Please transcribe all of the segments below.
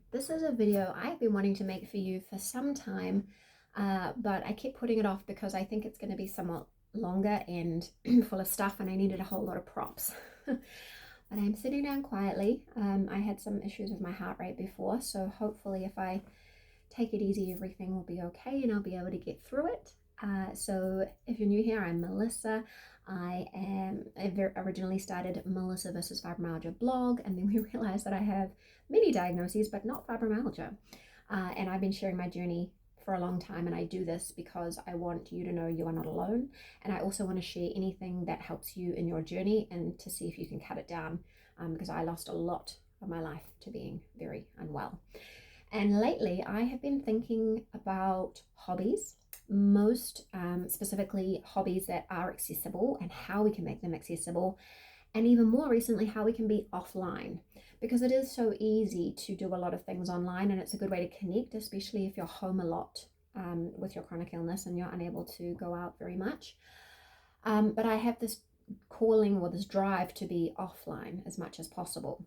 This is a video I've been wanting to make for you for some time, but I kept putting it off because I think it's going to be somewhat longer and full of stuff, and I needed a whole lot of props. But I'm sitting down quietly. I had some issues with my heart rate before, so hopefully if I take it easy, everything will be okay and I'll be able to get through it. So if you're new here, I'm Melissa. I originally started Melissa versus Fibromyalgia blog, and then we realized that I have many diagnoses, but not fibromyalgia. And I've been sharing my journey for a long time, and I do this because I want you to know you are not alone, and I also want to share anything that helps you in your journey and to see if you can cut it down, because I lost a lot of my life to being very unwell. And lately I have been thinking about hobbies, most specifically hobbies that are accessible and how we can make them accessible, and even more recently how we can be offline, because it is so easy to do a lot of things online, and it's a good way to connect, especially if you're home a lot with your chronic illness and you're unable to go out very much. But I have this calling or this drive to be offline as much as possible.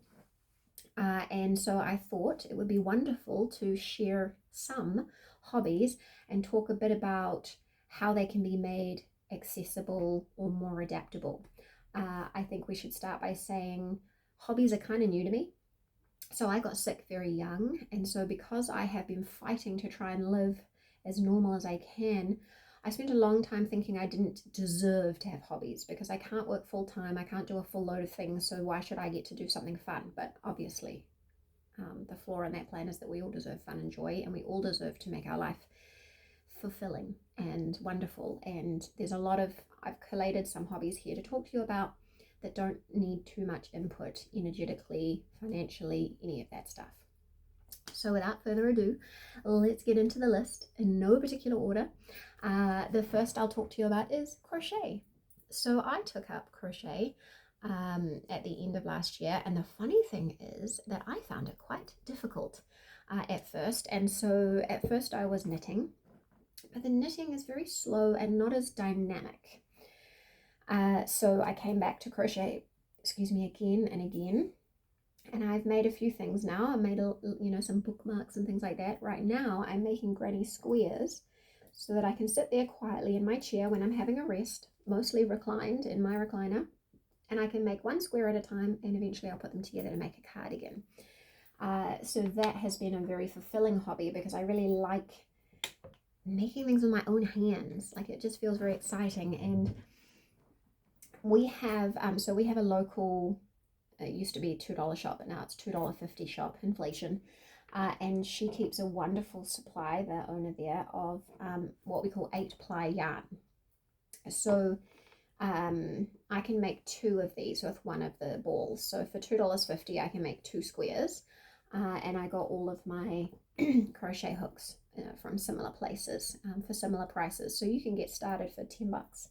And so I thought it would be wonderful to share some hobbies and talk a bit about how they can be made accessible or more adaptable. I think we should start by saying hobbies are kind of new to me. So I got sick very young, and so because I have been fighting to try and live as normal as I can, I spent a long time thinking I didn't deserve to have hobbies because I can't work full time, I can't do a full load of things, so why should I get to do something fun? But obviously, the flaw in that plan is that we all deserve fun and joy, and we all deserve to make our life fulfilling and wonderful. And there's a lot of, I've collated some hobbies here to talk to you about that don't need too much input energetically, financially, any of that stuff. So without further ado, let's get into the list in no particular order. The first I'll talk to you about is crochet. So I took up crochet at the end of last year, and the funny thing is that I found it quite difficult at first. And so at first I was knitting, but the knitting is very slow and not as dynamic. So I came back to crochet, again and again. And I've made a few things now. I made some bookmarks and things like that. Right now I'm making granny squares so that I can sit there quietly in my chair when I'm having a rest, mostly reclined in my recliner, and I can make one square at a time, and eventually I'll put them together to make a cardigan. So that has been a very fulfilling hobby because I really like making things with my own hands. Like, it just feels very exciting. And we have we have a local, it used to be a $2 shop, but now it's $2.50 shop, inflation. And she keeps a wonderful supply, the owner there, of what we call 8-ply yarn. So I can make 2 of these with one of the balls. So for $2.50 I can make 2 squares, and I got all of my crochet hooks from similar places for similar prices. So you can get started for $10.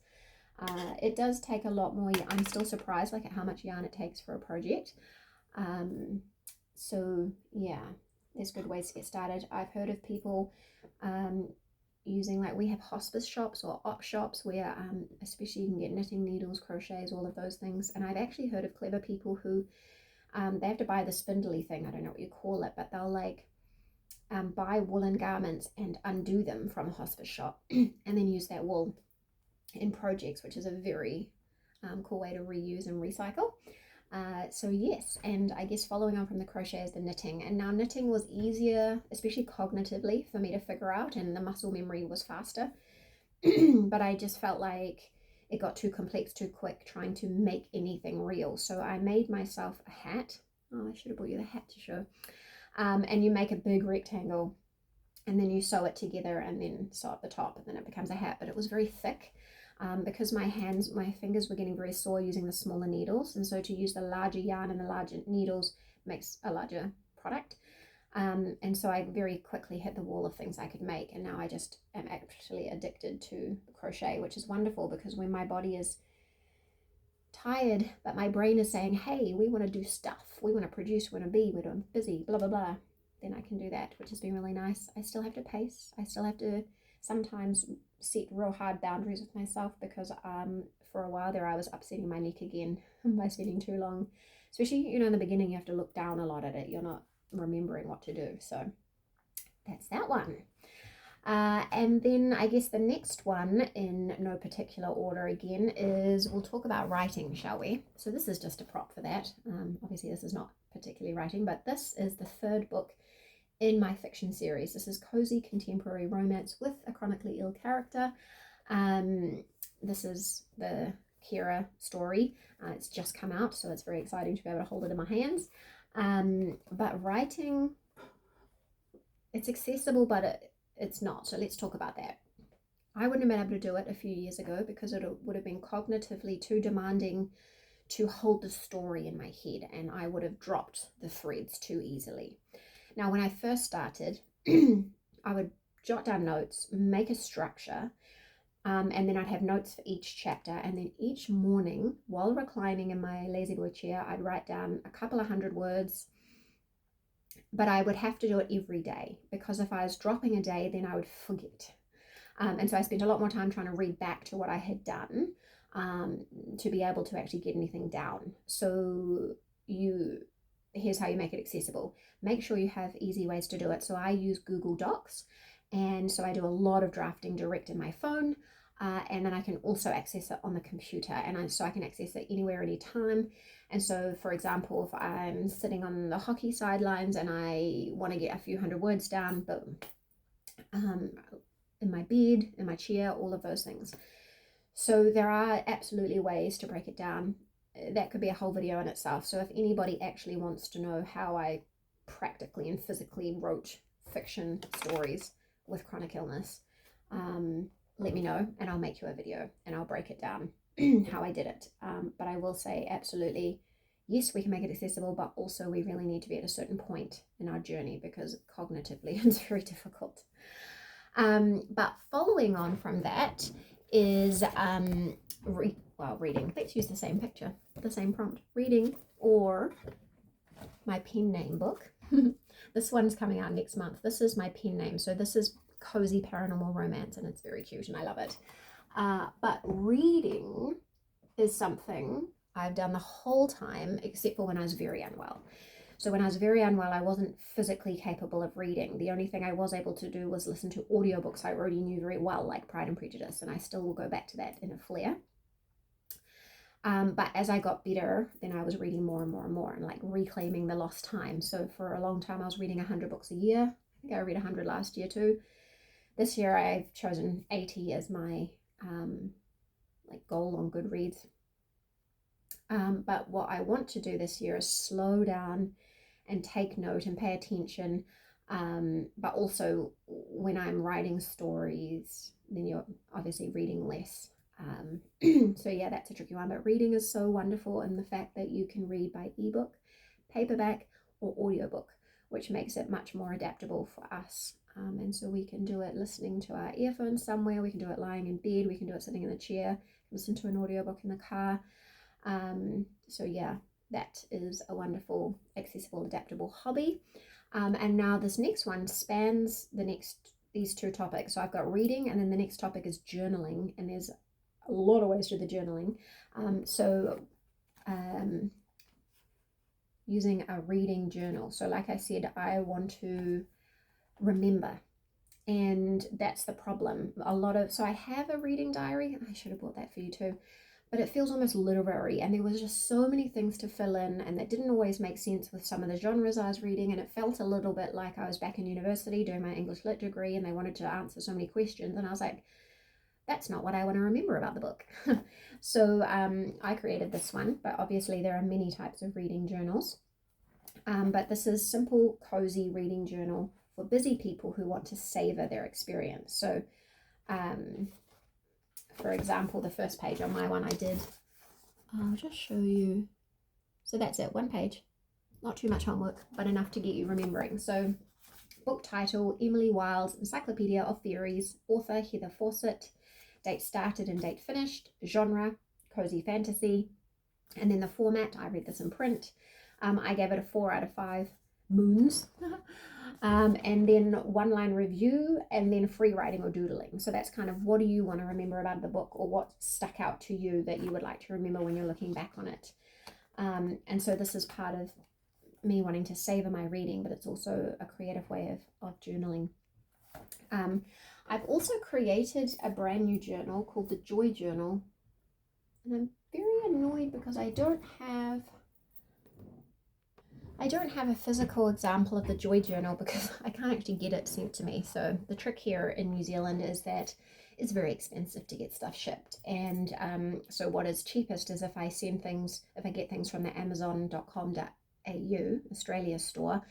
It does take a lot more. I'm still surprised at how much yarn it takes for a project. So yeah, there's good ways to get started. I've heard of people using, like, we have hospice shops or op shops where especially you can get knitting needles, crochets, all of those things. And I've actually heard of clever people who they have to buy the spindly thing, I don't know what you call it, but they'll buy woolen garments and undo them from a hospice shop and then use that wool in projects, which is a very cool way to reuse and recycle. So yes, and I guess following on from the crochet is the knitting. And now knitting was easier, especially cognitively, for me to figure out, and the muscle memory was faster. But I just felt like it got too complex too quick trying to make anything real. So I made myself a hat. Oh, I should have brought you the hat to show. And you make a big rectangle, and then you sew it together and then sew at the top, and then it becomes a hat. But it was very thick. Because my fingers were getting very sore using the smaller needles, and so to use the larger yarn and the larger needles makes a larger product. And so I very quickly hit the wall of things I could make, and now I just am actually addicted to crochet, which is wonderful, because when my body is tired but my brain is saying, hey, we want to do stuff, we want to produce, we want to be, we're busy, blah blah blah, then I can do that, which has been really nice. I still have to pace, I still have to sometimes set real hard boundaries with myself, because for a while there I was upsetting my neck again by spending too long, especially in the beginning. You have to look down a lot at it. You're not remembering what to do. So that's that one. And then I guess the next one, in no particular order again, is we'll talk about writing, shall we? So this is just a prop for that. Obviously this is not particularly writing, but this is the third book in my fiction series. This is cozy contemporary romance with a chronically ill character. This is the Kira story. It's just come out, so it's very exciting to be able to hold it in my hands. But writing, it's accessible, but it's not. So let's talk about that. I wouldn't have been able to do it a few years ago because it would have been cognitively too demanding to hold the story in my head, and I would have dropped the threads too easily. Now, when I first started, I would jot down notes, make a structure, and then I'd have notes for each chapter. And then each morning, while reclining in my lazy boy chair, I'd write down a couple of 100 words. But I would have to do it every day, because if I was dropping a day, then I would forget. And so I spent a lot more time trying to read back to what I had done to be able to actually get anything down. So here's how you make it accessible. Make sure you have easy ways to do it. So I use Google Docs, and so I do a lot of drafting direct in my phone, and then I can also access it on the computer, and so I can access it anywhere, anytime. And so, for example, if I'm sitting on the hockey sidelines and I want to get a few 100 words down, but in my bed, in my chair, all of those things. So there are absolutely ways to break it down. That could be a whole video in itself. So if anybody actually wants to know how I practically and physically wrote fiction stories with chronic illness, let me know and I'll make you a video and I'll break it down how I did it. But I will say absolutely, yes, we can make it accessible, but also we really need to be at a certain point in our journey because cognitively it's very difficult. But following on from that is reading. Let's use the same picture, the same prompt. Reading, or my pen name book. This one's coming out next month. This is my pen name. So this is Cozy Paranormal Romance, and it's very cute and I love it. But reading is something I've done the whole time except for when I was very unwell. So when I was very unwell, I wasn't physically capable of reading. The only thing I was able to do was listen to audiobooks I already knew very well, like Pride and Prejudice, and I still will go back to that in a flare. But as I got better, then I was reading more and more and more and like reclaiming the lost time. So for a long time, I was reading 100 books a year. I think I read 100 last year too. This year, I've chosen 80 as my like goal on Goodreads. But what I want to do this year is slow down and take note and pay attention. But also when I'm writing stories, then you're obviously reading less. So yeah, that's a tricky one, but reading is so wonderful in the fact that you can read by ebook, paperback, or audiobook, which makes it much more adaptable for us. And so we can do it listening to our earphones somewhere, we can do it lying in bed, we can do it sitting in a chair, listen to an audiobook in the car. So yeah, that is a wonderful, accessible, adaptable hobby. And now this next one spans these two topics. So I've got reading, and then the next topic is journaling, and there's a lot of ways to do the journaling. Using a reading journal. So like I said, I want to remember, and that's the problem. So I have a reading diary. I should have bought that for you too, but it feels almost literary, and there was just so many things to fill in, and that didn't always make sense with some of the genres I was reading, and it felt a little bit like I was back in university doing my English Lit degree and they wanted to answer so many questions, and I was like, that's not what I want to remember about the book. So I created this one, but obviously there are many types of reading journals. But this is simple, cozy reading journal for busy people who want to savor their experience. So for example, the first page on my one I'll just show you. So that's it, one page. Not too much homework, but enough to get you remembering. So book title, Emily Wilde's Encyclopedia of Theories, author Heather Fawcett, date started and date finished, genre, cozy fantasy, and then the format, I read this in print. I gave it a 4 out of 5 moons. And then one line review, and then free writing or doodling. So that's kind of, what do you want to remember about the book, or what stuck out to you that you would like to remember when you're looking back on it. And so this is part of me wanting to savor my reading, but it's also a creative way of journaling. I've also created a brand new journal called the Joy Journal, and I'm very annoyed because I don't have a physical example of the Joy Journal because I can't actually get it sent to me. So the trick here in New Zealand is that it's very expensive to get stuff shipped. And so what is cheapest is if I get things from the amazon.com.au, Australia store,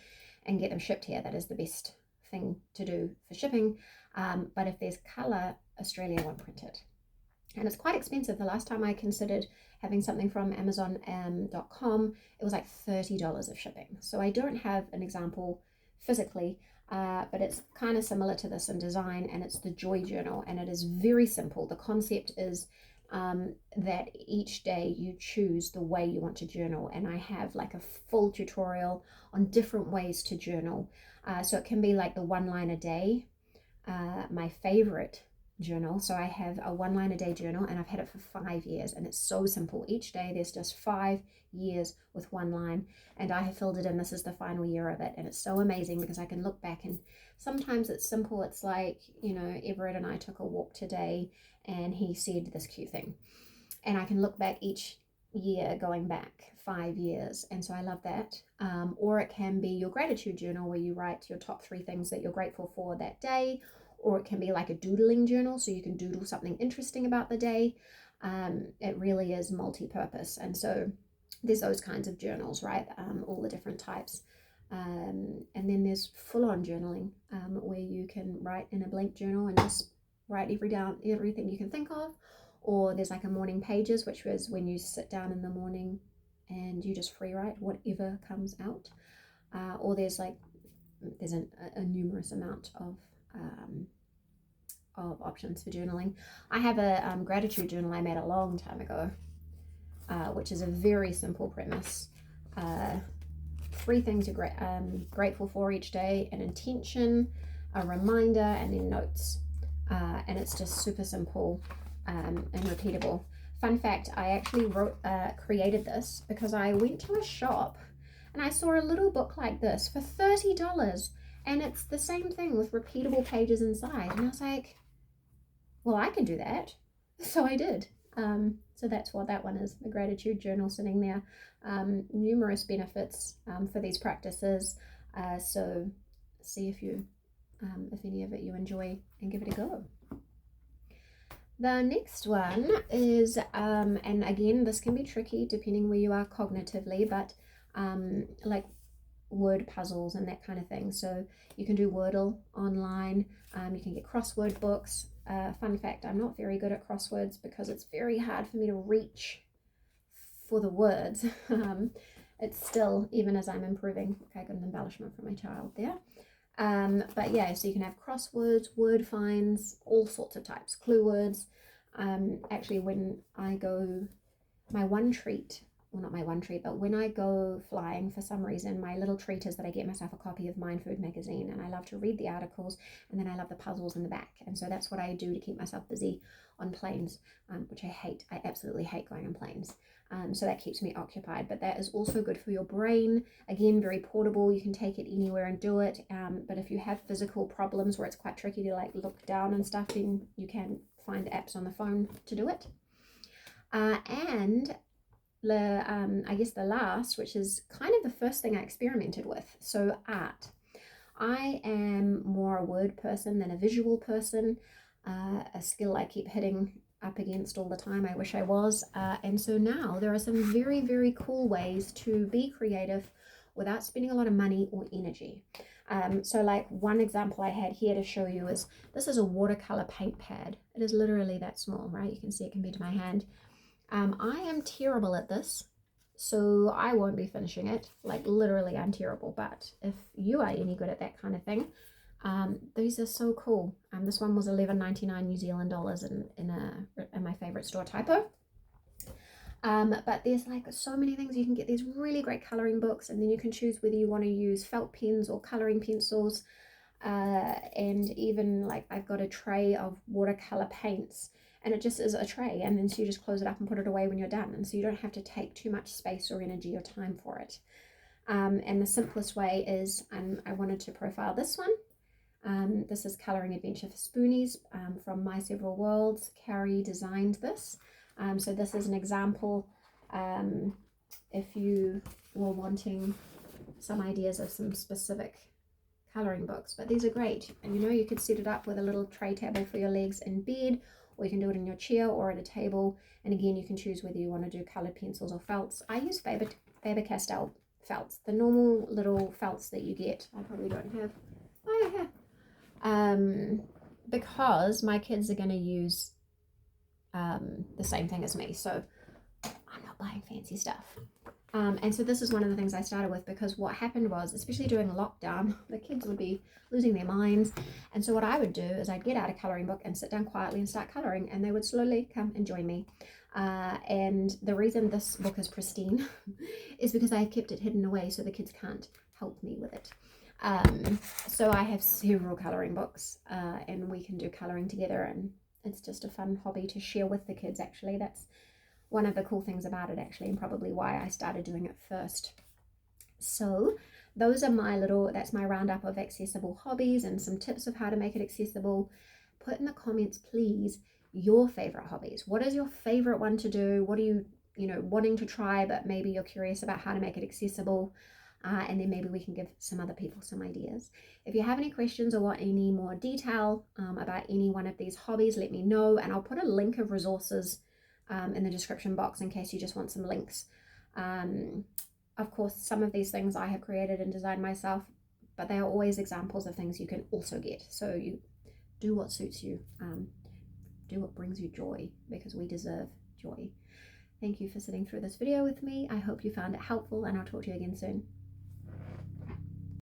and get them shipped here. That is the best thing to do for shipping. But if there's colour, Australia won't print it. And it's quite expensive. The last time I considered having something from amazon.com, it was like $30 of shipping. So I don't have an example physically, but it's kind of similar to this in design, and it's the Joy Journal, and it is very simple. The concept is that each day you choose the way you want to journal, and I have like a full tutorial on different ways to journal. So it can be like the 1 line a day, my favorite journal. So I have a 1 line a day journal, and I've had it for 5 years, and it's so simple. Each day there's just 5 years with 1 line, and I have filled it in. This is the final year of it, and it's so amazing because I can look back, and sometimes it's simple. It's like, Everett and I took a walk today and he said this cute thing, and I can look back each year going back 5 years, and so I love that. Or it can be your gratitude journal where you write your top 3 things that you're grateful for that day, or it can be like a doodling journal, so you can doodle something interesting about the day. It really is multi-purpose, and so there's those kinds of journals, right? All the different types. And then there's full-on journaling, where you can write in a blank journal and just write everything you can think of. Or there's like a morning pages, which was when you sit down in the morning and you just free write whatever comes out. Or there's a numerous amount of options for journaling. I have a gratitude journal I made a long time ago, which is a very simple premise. 3 things you're grateful for each day, an intention, a reminder, and then notes. And it's just super simple and repeatable. Fun fact, I actually created this because I went to a shop and I saw a little book like this for $30. And it's the same thing with repeatable pages inside. And I was like, well, I can do that. So I did. So that's what that one is, the gratitude journal sitting there. Numerous benefits for these practices. So see if any of it you enjoy and give it a go. The next one is, and again, this can be tricky depending where you are cognitively, but like word puzzles and that kind of thing. So you can do Wordle online. You can get crossword books. Fun fact, I'm not very good at crosswords because it's very hard for me to reach for the words. It's still, even as I'm improving. Okay, I got an embellishment from my child there. But yeah, so you can have crosswords, word finds, all sorts of types, clue words. Actually, when I go, my one treat, well, not my one treat, but when I go flying, for some reason, my little treat is that I get myself a copy of Mind Food magazine, and I love to read the articles, and then I love the puzzles in the back. And so that's what I do to keep myself busy on planes, which I hate. I absolutely hate going on planes. So that keeps me occupied, but that is also good for your brain. Again, very portable. You can take it anywhere and do it. But if you have physical problems where it's quite tricky to like look down and stuff, then you can find apps on the phone to do it. And I guess the last, which is kind of the first thing I experimented with. So art. I am more a word person than a visual person, a skill I keep hitting up against all the time. I wish I was. And so now there are some very, very cool ways to be creative without spending a lot of money or energy. So like one example I had here to show you is, this is a watercolor paint pad. It is literally that small, right? You can see it compared to my hand. I am terrible at this, so I won't be finishing it. Like literally I'm terrible, but if you are any good at that kind of thing, these are so cool. This one was $11.99 New Zealand dollars in my favorite store, Typo. But there's like so many things. You can get these really great coloring books, and then you can choose whether you want to use felt pens or coloring pencils. And even like I've got a tray of watercolor paints, and it just is a tray, and then so you just close it up and put it away when you're done, and so you don't have to take too much space or energy or time for it. And the simplest way is, I wanted to profile this one. This is Colouring Adventure for Spoonies from My Several Worlds. Carrie designed this. So this is an example if you were wanting some ideas of some specific colouring books. But these are great. And you know, you could set it up with a little tray table for your legs in bed, or you can do it in your chair or at a table. And again, you can choose whether you want to do coloured pencils or felts. I use Faber-Castell felts, the normal little felts that you get. I probably don't have. Oh yeah. Because my kids are going to use the same thing as me, so I'm not buying fancy stuff. And so this is one of the things I started with, because what happened was, especially during lockdown, the kids would be losing their minds. And so what I would do is I'd get out a colouring book and sit down quietly and start colouring, and they would slowly come and join me. And the reason this book is pristine is because I have kept it hidden away so the kids can't help me with it. So I have several colouring books, and we can do colouring together, and it's just a fun hobby to share with the kids. Actually, that's one of the cool things about it, actually, and probably why I started doing it first. So those are that's my roundup of accessible hobbies and some tips of how to make it accessible. Put in the comments, please, your favorite hobbies. What is your favorite one to do? What are you wanting to try, but maybe you're curious about how to make it accessible? And then maybe we can give some other people some ideas. If you have any questions or want any more detail about any one of these hobbies, let me know, and I'll put a link of resources in the description box in case you just want some links. Of course, some of these things I have created and designed myself, but they are always examples of things you can also get. So you do what suits you, do what brings you joy, because we deserve joy. Thank you for sitting through this video with me. I hope you found it helpful, and I'll talk to you again soon.